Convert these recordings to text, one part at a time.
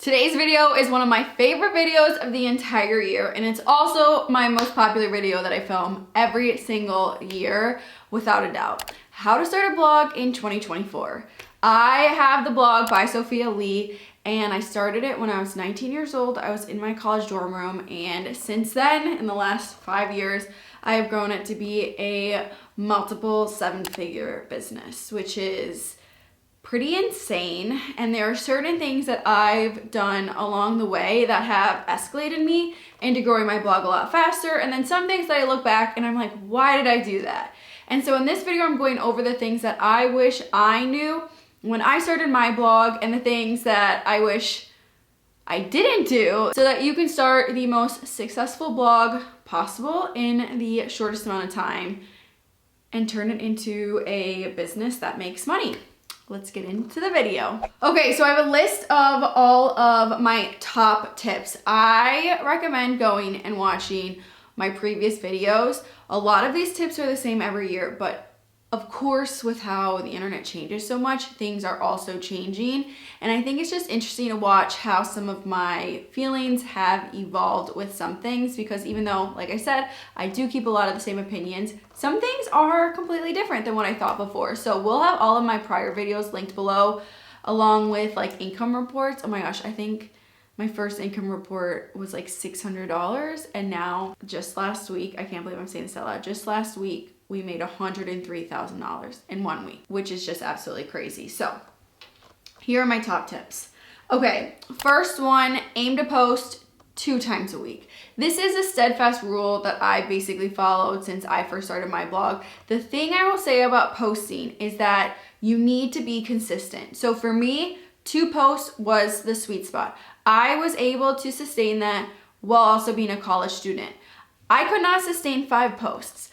Today's video is one of my favorite videos of the entire year, and it's also my most popular video that I film every single year, without a doubt. How to start a blog in 2024. I have the blog by Sophia Lee, and I started it when I was 19 years old. I was in my college dorm room, and since then, in the last 5 years, I have grown it to be a multiple seven-figure business, which is pretty insane. And there are certain things that I've done along the way that have escalated me into growing my blog a lot faster, and then some things that I look back and I'm like, why did I do that? And so in this video, I'm going over the things that I wish I knew when I started my blog and the things that I wish I didn't do, so that you can start the most successful blog possible in the shortest amount of time and turn it into a business that makes money. Let's get into the video. Okay, so I have a list of all of my top tips. I recommend going and watching my previous videos. A lot of these tips are the same every year, but of course, with how the internet changes so much, things are also changing. And I think it's just interesting to watch how some of my feelings have evolved with some things, because even though, like I said, I do keep a lot of the same opinions, some things are completely different than what I thought before. So we'll have all of my prior videos linked below, along with like income reports. Oh my gosh, I think my first income report was like $600, and now just last week, I can't believe I'm saying this out loud, just last week, we made $103,000 in 1 week, which is just absolutely crazy. So here are my top tips. Okay, first one, aim to post 2 times a week. This is a steadfast rule that I basically followed since I first started my blog. The thing I will say about posting is that you need to be consistent. So for me, 2 posts was the sweet spot. I was able to sustain that while also being a college student. I could not sustain 5 posts.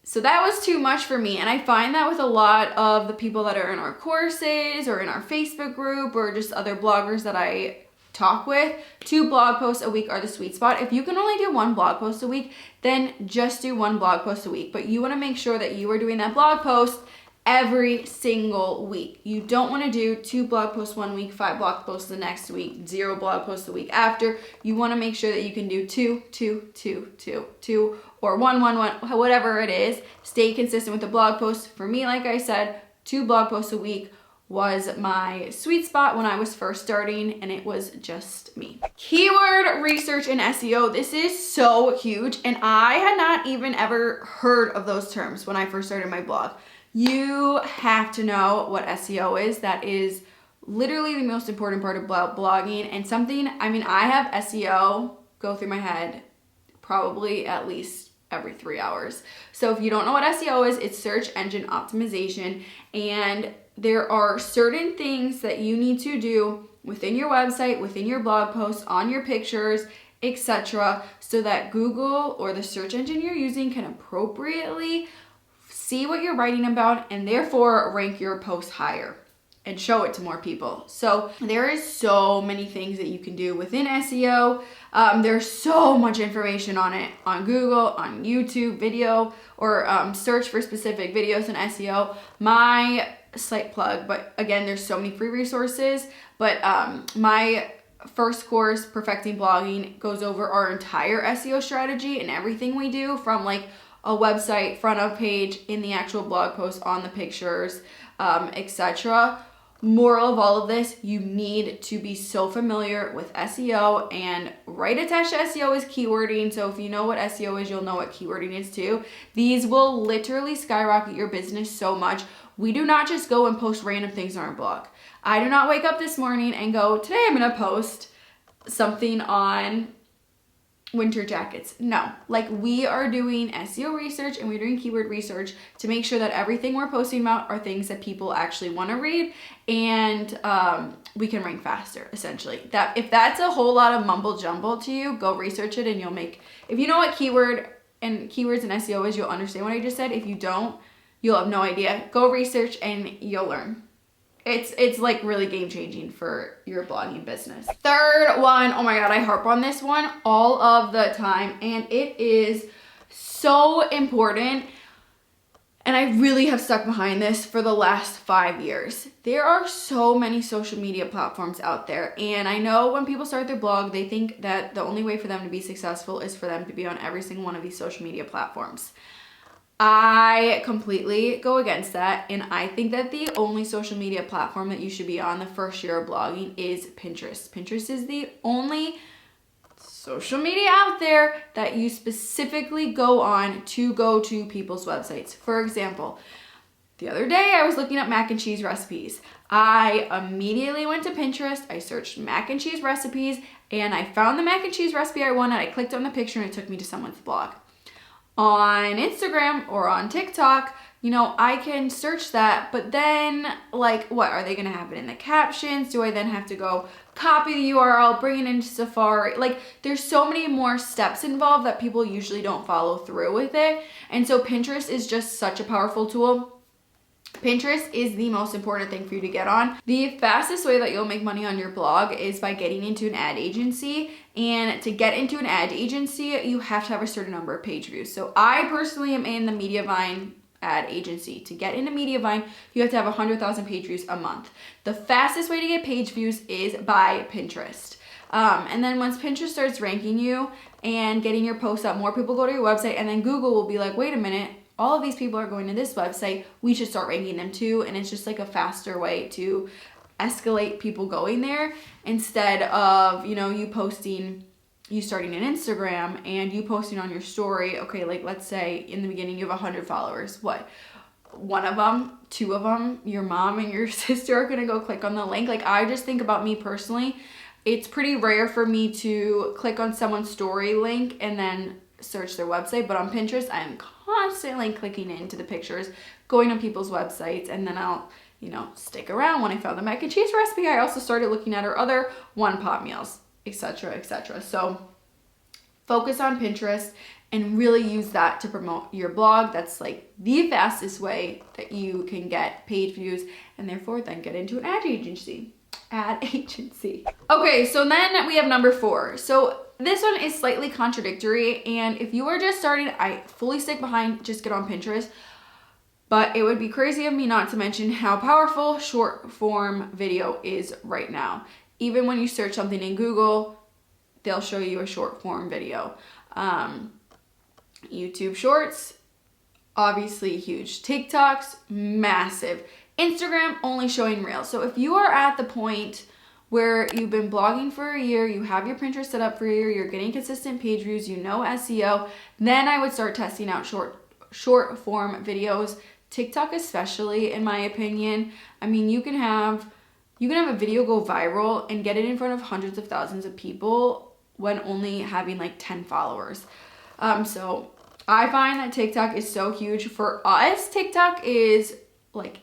So that was too much for me, and I find that with a lot of the people that are in our courses or in our Facebook group or just other bloggers that I talk with, 2 blog posts a week are the sweet spot. If you can only do 1 blog post a week, then just do 1 blog post a week, but you want to make sure that you are doing that blog post every single week. You don't want to do 2 blog posts 1 week, 5 blog posts the next week, 0 blog posts the week after. You want to make sure that you can do 2, 2, 2, 2, 2, or 1, 1, 1, whatever it is. Stay consistent with the blog posts. For me, like I said, 2 blog posts a week was my sweet spot when I was first starting, and it was just me. Keyword research and SEO. This is so huge, and I had not even ever heard of those terms when I first started my blog. You have to know what SEO is. That is literally the most important part of blogging, and something, I mean, I have SEO go through my head probably at least every 3 hours. So if you don't know what SEO is, it's search engine optimization, and there are certain things that you need to do within your website, within your blog posts, on your pictures, etc., so that Google or the search engine you're using can appropriately see what you're writing about and therefore rank your post higher and show it to more people. So there is so many things that you can do within SEO. There's so much information on it on Google, on YouTube video, or search for specific videos in SEO. My slight plug, but again, there's so many free resources, but my first course, Perfecting Blogging, goes over our entire SEO strategy and everything we do, from like a website, front of page, in the actual blog post, on the pictures, etc. Moral of all of this, you need to be so familiar with SEO, and right attached to SEO is keywording. So if you know what SEO is, you'll know what keywording is too. These will literally skyrocket your business so much. We do not just go and post random things on our blog. I do not wake up this morning and go, today I'm gonna post something on winter jackets. No, like, we are doing SEO research and we're doing keyword research to make sure that everything we're posting about are things that people actually want to read, and we can rank faster, essentially. That if that's a whole lot of mumble jumble to you, go research it and you'll make, if you know what keywords and SEO is, you'll understand what I just said. If you don't, you'll have no idea. Go research and you'll learn. It's like really game changing for your blogging business. Third one, oh my God, I harp on this one all of the time, and it is so important. and I really have stuck behind this for the last 5 years. There are so many social media platforms out there, and I know when people start their blog, they think that the only way for them to be successful is for them to be on every single one of these social media platforms. I completely go against that, and I think that the only social media platform that you should be on the first year of blogging is Pinterest. Pinterest is the only social media out there that you specifically go to people's websites. For example, the other day I was looking up mac and cheese recipes. I immediately went to Pinterest, I searched mac and cheese recipes, and I found the mac and cheese recipe I wanted. I clicked on the picture and it took me to someone's blog. On Instagram or on TikTok, I can search that, but then what are they gonna have it in the captions? Do I then have to go copy the URL, bring it into Safari? There's so many more steps involved that people usually don't follow through with it. And so Pinterest is just such a powerful tool. Pinterest is the most important thing for you to get on. The fastest way that you'll make money on your blog is by getting into an ad agency. And to get into an ad agency, you have to have a certain number of page views. So I personally am in the Mediavine ad agency. To get into Mediavine, you have to have 100,000 page views a month. The fastest way to get page views is by Pinterest. And then once Pinterest starts ranking you and getting your posts up, more people go to your website, and then Google will be like, wait a minute, all of these people are going to this website, we should start ranking them too. And it's just a faster way to escalate people going there, instead of, you starting an Instagram and you posting on your story. Okay, let's say in the beginning you have 100 followers. What? One of them, two of them, your mom and your sister are gonna go click on the link. I just think about me personally, it's pretty rare for me to click on someone's story link and then search their website, but on Pinterest, I'm constantly clicking into the pictures, going on people's websites, and then I'll, stick around. When I found the mac and cheese recipe, I also started looking at her other one-pot meals, etc., etc. So focus on Pinterest and really use that to promote your blog. That's the fastest way that you can get page views and therefore then get into an ad agency. Okay, so then we have number 4. So this one is slightly contradictory, and if you are just starting, I fully stick behind just get on Pinterest. But it would be crazy of me not to mention how powerful short form video is right now. Even when you search something in Google, they'll show you a short form video. YouTube Shorts, obviously huge. TikToks, massive. Instagram, only showing Reels. So if you are at the point where you've been blogging for a year, you have your Pinterest set up for a year, you're getting consistent page views, SEO, then I would start testing out short form videos. TikTok especially, in my opinion. I mean, you can have a video go viral and get it in front of hundreds of thousands of people when only having 10 followers. So I find that TikTok is so huge for us. TikTok is it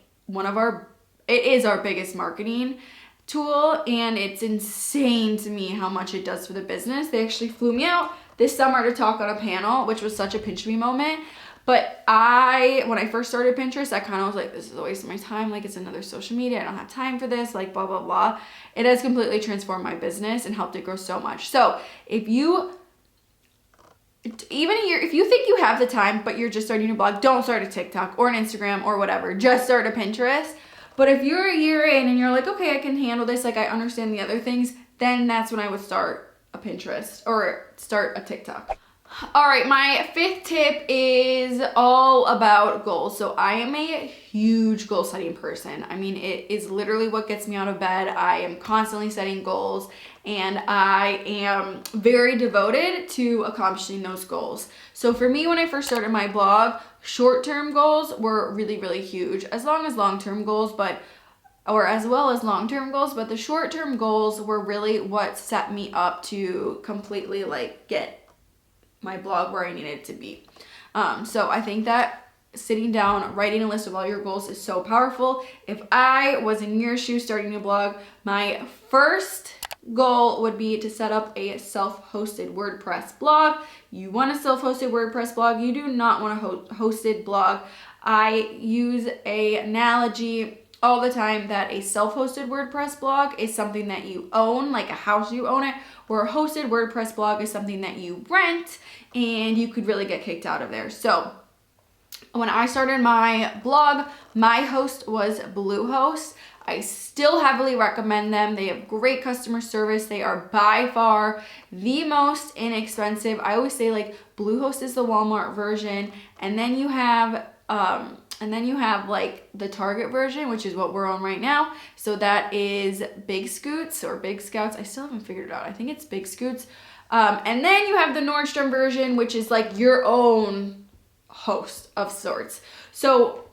is our biggest marketing tool, and it's insane to me how much it does for the business. They actually flew me out this summer to talk on a panel, which was such a pinch me moment. But when I first started Pinterest, I kind of was like, this is a waste of my time. It's another social media. I don't have time for this, blah, blah, blah. It has completely transformed my business and helped it grow so much. So if you think you have the time, but you're just starting your blog, don't start a TikTok or an Instagram or whatever. Just start a Pinterest. But if you're a year in and you're like, okay, I can handle this, I understand the other things, then that's when I would start a Pinterest or start a TikTok. All right, my 5th tip is all about goals. So I am a huge goal setting person. I mean, it is literally what gets me out of bed. I am constantly setting goals, and I am very devoted to accomplishing those goals. So for me, when I first started my blog, short-term goals were really, really huge, as well as long-term goals, but the short-term goals were really what set me up to completely get my blog where I needed it to be. So I think that sitting down, writing a list of all your goals is so powerful. If I was in your shoes starting a blog, my first goal would be to set up a self-hosted WordPress blog. You want a self-hosted WordPress blog. You do not want a hosted blog. I use an analogy all the time that a self-hosted WordPress blog is something that you own, like a house, you own it, where a hosted WordPress blog is something that you rent and you could really get kicked out of there. So When I started my blog, my host was Bluehost. I still heavily recommend them. They have great customer service. They are by far the most inexpensive. I always say like Bluehost is the Walmart version, and then you have like the Target version, which is what we're on right now. So that is Big Scoots or Big Scouts. I still haven't figured it out. I think it's Big Scoots. And then you have the Nordstrom version, which is like your own host of sorts. So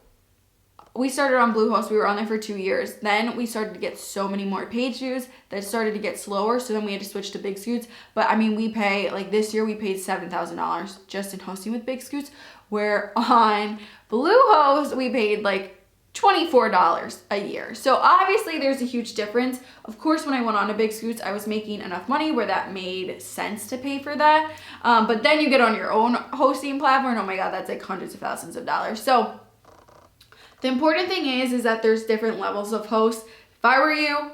we started on Bluehost. We were on there for 2 years. Then we started to get so many more page views that started to get slower. So then we had to switch to Big Scoots. But I mean, we pay, like this year we paid $7,000 just in hosting with Big Scoots, where on Bluehost we paid like $24 a year. So obviously there's a huge difference. Of course, when I went on to Big Scoots, I was making enough money where that made sense to pay for that. But then you get on your own hosting platform, oh my God, that's like hundreds of thousands of dollars. So the important thing is that there's different levels of hosts. If I were you,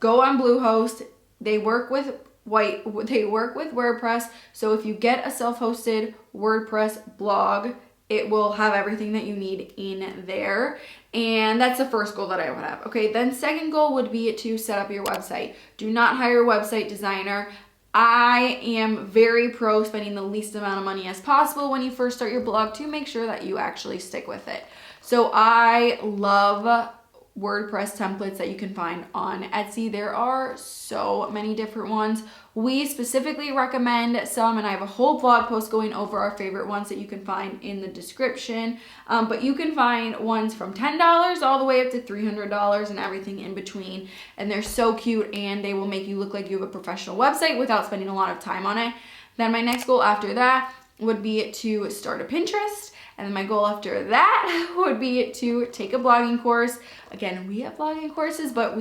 go on Bluehost. They work with WordPress. So if you get a self-hosted WordPress blog, it will have everything that you need in there. And that's the first goal that I would have. Okay, then second goal would be to set up your website. Do not hire a website designer. I am very pro spending the least amount of money as possible when you first start your blog to make sure that you actually stick with it. So I love WordPress templates that you can find on Etsy. There are so many different ones. We specifically recommend some, and I have a whole blog post going over our favorite ones that you can find in the description. But you can find ones from $10 all the way up to $300 and everything in between. And they're so cute, and they will make you look like you have a professional website without spending a lot of time on it. Then my next goal after that would be to start a Pinterest. And then my goal after that would be to take a blogging course. Again, we have blogging courses, but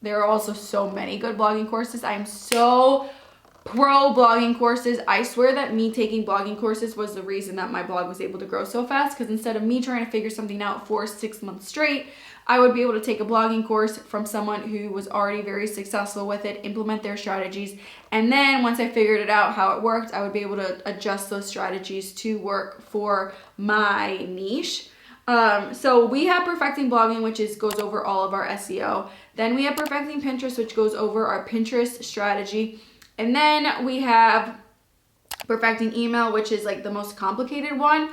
there are also so many good blogging courses. I am so pro blogging courses. I swear that me taking blogging courses was the reason that my blog was able to grow so fast, because instead of me trying to figure something out for 6 months straight, I would be able to take a blogging course from someone who was already very successful with it, implement their strategies, and then once I figured it out how it worked, I would be able to adjust those strategies to work for my niche. So we have Perfecting Blogging, which goes over all of our SEO. Then we have Perfecting Pinterest, which goes over our Pinterest strategy. And then we have Perfecting Email, which is like the most complicated one.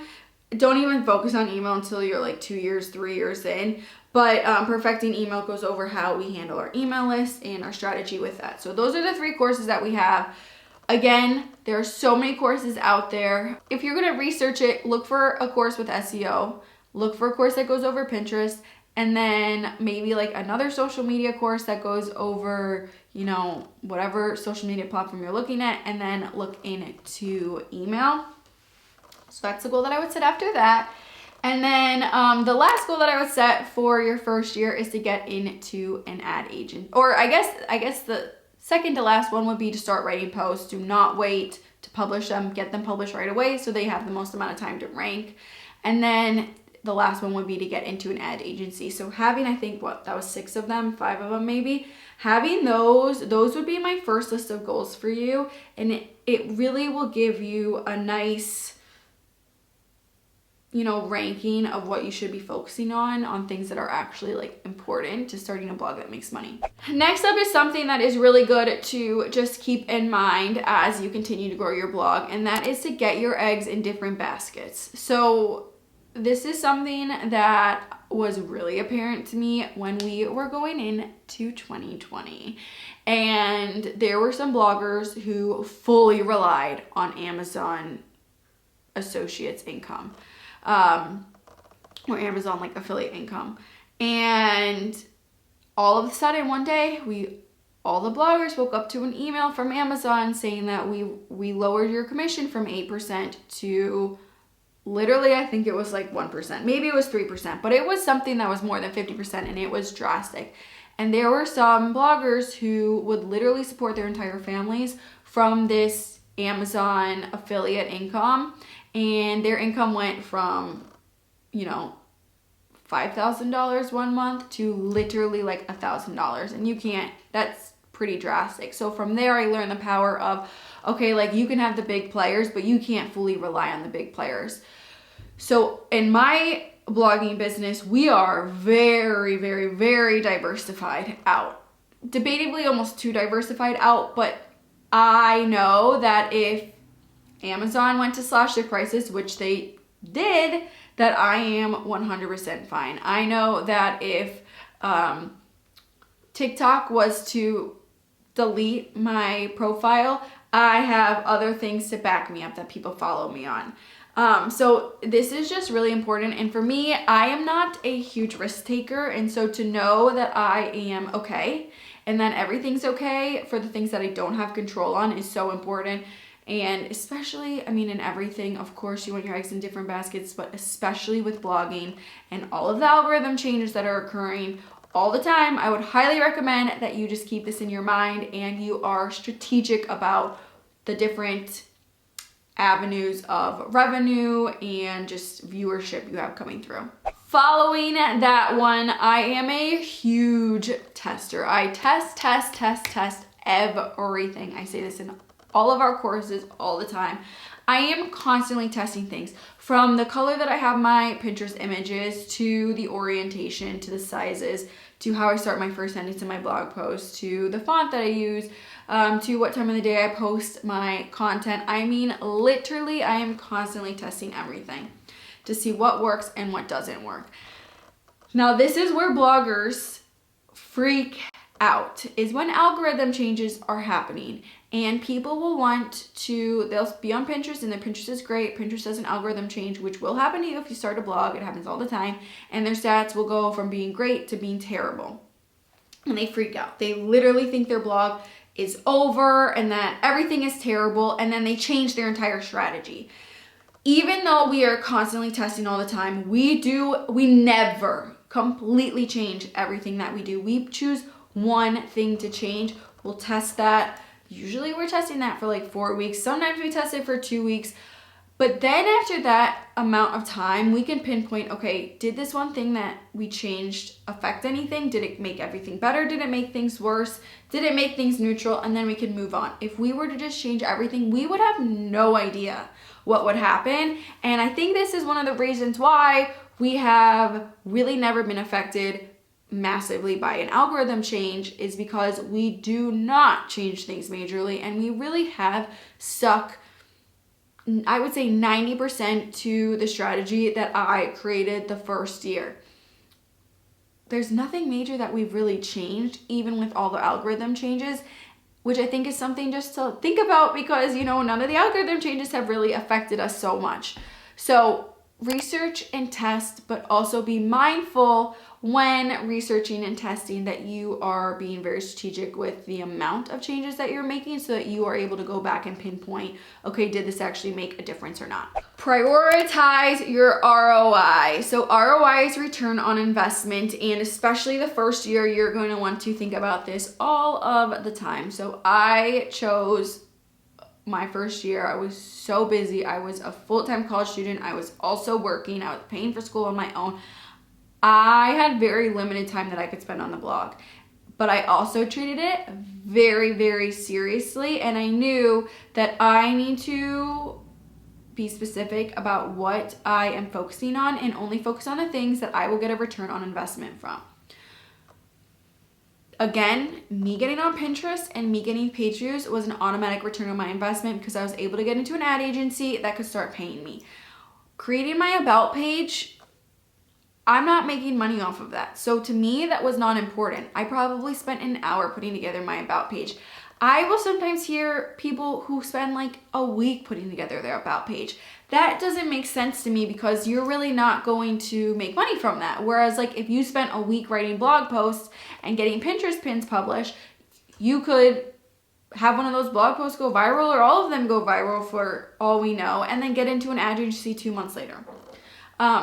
Don't even focus on email until you're like 2 years, 3 years in. But Perfecting Email goes over how we handle our email list and our strategy with that. So those are the 3 courses that we have. Again, there are so many courses out there. If you're going to research it, look for a course with SEO. Look for a course that goes over Pinterest. And then maybe like another social media course that goes over, you know, whatever social media platform you're looking at. And then look into email. So that's the goal that I would set after that. And then the last goal that I would set for your first year is to get into an ad agent. Or I guess the second to last one would be to start writing posts. Do not wait to publish them. Get them published right away so they have the most amount of time to rank. And then the last one would be to get into an ad agency. So having, I think, that was 6 of them, 5 of them maybe. Having those would be my first list of goals for you. And it really will give you a nice, you know, ranking of what you should be focusing on things that are actually like important to starting a blog that makes money. Next up is something that is really good to just keep in mind as you continue to grow your blog, and that is to get your eggs in different baskets. So this is something that was really apparent to me when we were going into 2020. And there were some bloggers who fully relied on Amazon associates income. Or Amazon like affiliate income. And all of a sudden one day all the bloggers woke up to an email from Amazon saying that we lowered your commission from 8% to literally, I think it was like 1%. Maybe it was 3%, but it was something that was more than 50%, and it was drastic. And there were some bloggers who would literally support their entire families from this Amazon affiliate income. And their income went from, you know, $5,000 one month to literally like $1,000. And that's pretty drastic. So from there, I learned the power of, okay, like you can have the big players, but you can't fully rely on the big players. So in my blogging business, we are very, very, very diversified out. Debatably almost too diversified out, but I know that if Amazon went to slash their prices, which they did, that I am 100% fine. I know that if TikTok was to delete my profile, I have other things to back me up that people follow me on. So this is just really important. And for me, I am not a huge risk taker. And so to know that I am okay and that everything's okay for the things that I don't have control on is so important. And especially, I mean, in everything, of course, you want your eggs in different baskets, but especially with blogging and all of the algorithm changes that are occurring all the time, I would highly recommend that you just keep this in your mind and you are strategic about the different avenues of revenue and just viewership you have coming through. Following that one, I am a huge tester. I test everything. I say this in all of our courses all the time. I am constantly testing things, from the color that I have my Pinterest images, to the orientation, to the sizes, to how I start my first sentence in my blog post, to the font that I use, to what time of the day I post my content. I mean, literally, I am constantly testing everything to see what works and what doesn't work. Now, this is where bloggers freak out, is when algorithm changes are happening. And people will want to, they'll be on Pinterest and their Pinterest is great. Pinterest does an algorithm change, which will happen to you if you start a blog. It happens all the time. And their stats will go from being great to being terrible. And they freak out. They literally think their blog is over and that everything is terrible. And then they change their entire strategy. Even though we are constantly testing all the time, we never completely change everything that we do. We choose one thing to change. We'll test that. Usually we're testing that for like 4 weeks. Sometimes we test it for 2 weeks. But then after that amount of time, we can pinpoint, okay, did this one thing that we changed affect anything? Did it make everything better? Did it make things worse? Did it make things neutral? And then we can move on. If we were to just change everything, we would have no idea what would happen. And I think this is one of the reasons why we have really never been affected massively by an algorithm change, is because we do not change things majorly, and we really have stuck, I would say 90% to the strategy that I created the first year. There's nothing major that we've really changed, even with all the algorithm changes, which I think is something just to think about, because, you know, none of the algorithm changes have really affected us so much. So research and test, but also be mindful when researching and testing that you are being very strategic with the amount of changes that you're making, so that you are able to go back and pinpoint, okay, did this actually make a difference or not? Prioritize your ROI. So ROI is return on investment, and especially the first year, you're going to want to think about this all of the time. So I chose my first year, I was so busy. I was a full-time college student. I was also working. I was paying for school on my own. I had very limited time that I could spend on the blog, but I also treated it very, very seriously. And I knew that I need to be specific about what I am focusing on, and only focus on the things that I will get a return on investment from. Again, me getting on Pinterest and me getting page views was an automatic return on my investment, because I was able to get into an ad agency that could start paying me. Creating my about page, I'm not making money off of that. So to me, that was not important. I probably spent an hour putting together my about page. I will sometimes hear people who spend like a week putting together their about page. That doesn't make sense to me, because you're really not going to make money from that. Whereas like if you spent a week writing blog posts and getting Pinterest pins published, you could have one of those blog posts go viral, or all of them go viral for all we know, and then get into an ad agency 2 months later.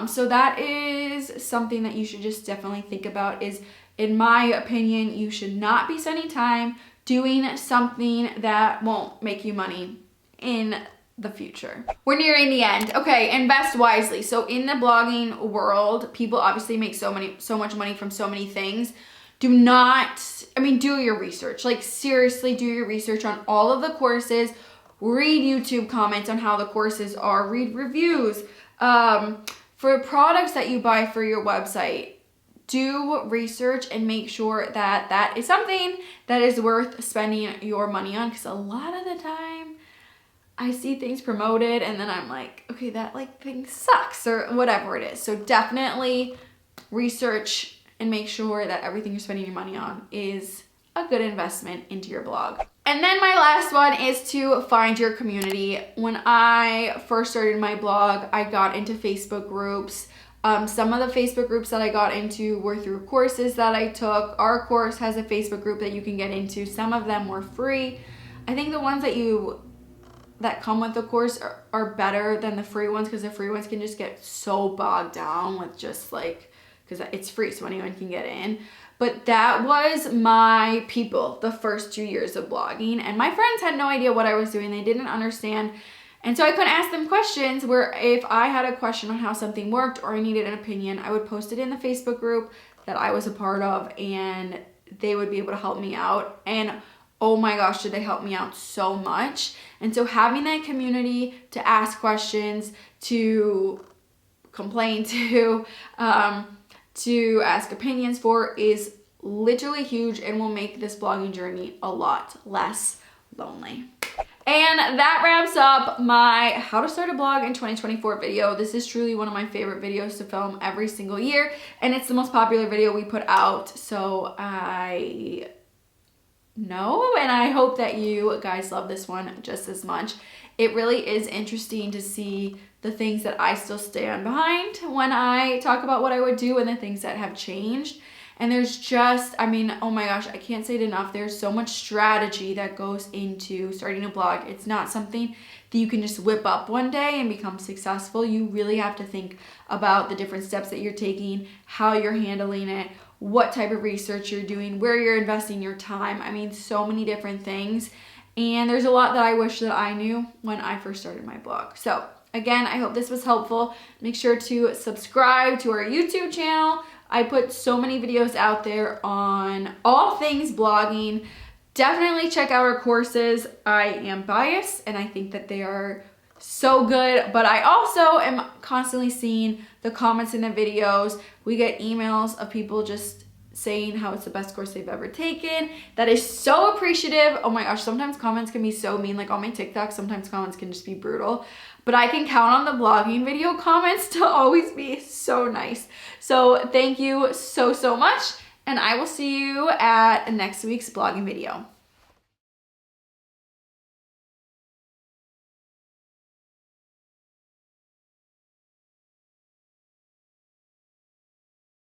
So that is something that you should just definitely think about. Is, in my opinion, you should not be spending time doing something that won't make you money in the future. We're nearing the end. Okay, invest wisely. So in the blogging world, people obviously make so much money from so many things. Do your research. Like, seriously, do your research on all of the courses. Read YouTube comments on how the courses are. Read reviews. For products that you buy for your website, do research and make sure that that is something that is worth spending your money on, because a lot of the time I see things promoted and then I'm like, okay, that like thing sucks or whatever it is. So definitely research and make sure that everything you're spending your money on is a good investment into your blog. And then my last one is to find your community. When I first started my blog, I got into Facebook groups. Some of the Facebook groups that I got into were through courses that I took. Our course has a Facebook group that you can get into. Some of them were free. I think the ones that come with the course are better than the free ones, because the free ones can just get so bogged down with just like, because it's free so anyone can get in. But that was my people the first 2 years of blogging, and my friends had no idea what I was doing. They didn't understand. And so I couldn't ask them questions, where if I had a question on how something worked or I needed an opinion, I would post it in the Facebook group that I was a part of, and they would be able to help me out. And oh my gosh, did they help me out so much. And so having that community to ask questions, to complain to ask opinions for is literally huge, and will make this blogging journey a lot less lonely. And that wraps up my how to start a blog in 2024 video. This is truly one of my favorite videos to film every single year, and it's the most popular video we put out. So I know, and I hope that you guys love this one just as much. It really is interesting to see the things that I still stand behind when I talk about what I would do, and the things that have changed. And there's just, I mean, oh my gosh, I can't say it enough. There's so much strategy that goes into starting a blog. It's not something that you can just whip up one day and become successful. You really have to think about the different steps that you're taking, how you're handling it, what type of research you're doing, where you're investing your time. I mean, so many different things. And there's a lot that I wish that I knew when I first started my blog. So again, I hope this was helpful. Make sure to subscribe to our YouTube channel. I put so many videos out there on all things blogging. Definitely check out our courses. I am biased and I think that they are so good, but I also am constantly seeing the comments in the videos. We get emails of people just saying how it's the best course they've ever taken. That is so appreciative. Oh my gosh, sometimes comments can be so mean. Like on my TikTok, sometimes comments can just be brutal. But I can count on the blogging video comments to always be so nice. So thank you so much. And I will see you at next week's blogging video.